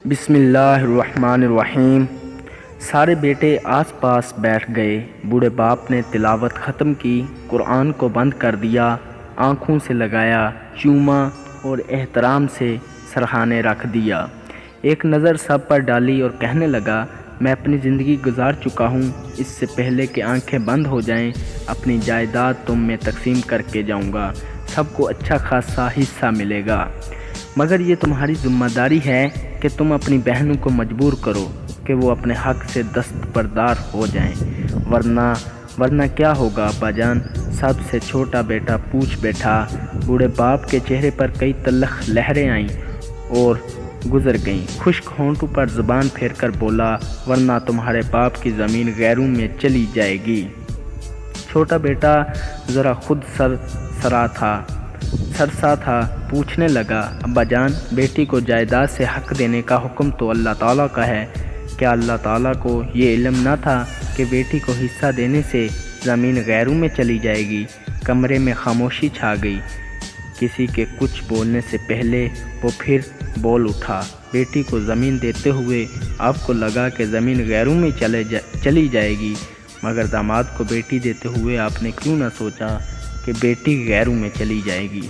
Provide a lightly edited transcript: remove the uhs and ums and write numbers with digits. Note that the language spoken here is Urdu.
بسم اللہ الرحمن الرحیم۔ سارے بیٹے آس پاس بیٹھ گئے۔ بوڑھے باپ نے تلاوت ختم کی، قرآن کو بند کر دیا، آنکھوں سے لگایا، چوما اور احترام سے سرہانے رکھ دیا۔ ایک نظر سب پر ڈالی اور کہنے لگا، میں اپنی زندگی گزار چکا ہوں، اس سے پہلے کہ آنکھیں بند ہو جائیں اپنی جائیداد تم میں تقسیم کر کے جاؤں گا، سب کو اچھا خاصا حصہ ملے گا، مگر یہ تمہاری ذمہ داری ہے کہ تم اپنی بہنوں کو مجبور کرو کہ وہ اپنے حق سے دستبردار ہو جائیں، ورنہ کیا ہوگا ابا جان؟ سب سے چھوٹا بیٹا پوچھ بیٹھا۔ بوڑھے باپ کے چہرے پر کئی تلخ لہریں آئیں اور گزر گئیں۔ خشک ہونٹوں پر زبان پھیر کر بولا، ورنہ تمہارے باپ کی زمین غیروں میں چلی جائے گی۔ چھوٹا بیٹا ذرا خود سرسا تھا، پوچھنے لگا، ابا جان، بیٹی کو جائیداد سے حق دینے کا حکم تو اللہ تعالیٰ کا ہے، کیا اللہ تعالیٰ کو یہ علم نہ تھا کہ بیٹی کو حصہ دینے سے زمین غیروں میں چلی جائے گی؟ کمرے میں خاموشی چھا گئی۔ کسی کے کچھ بولنے سے پہلے وہ پھر بول اٹھا، بیٹی کو زمین دیتے ہوئے آپ کو لگا کہ زمین غیروں میں چلی جائے گی، مگر داماد کو بیٹی دیتے ہوئے آپ نے کیوں نہ سوچا کہ بیٹی غیروں میں چلی جائے گی؟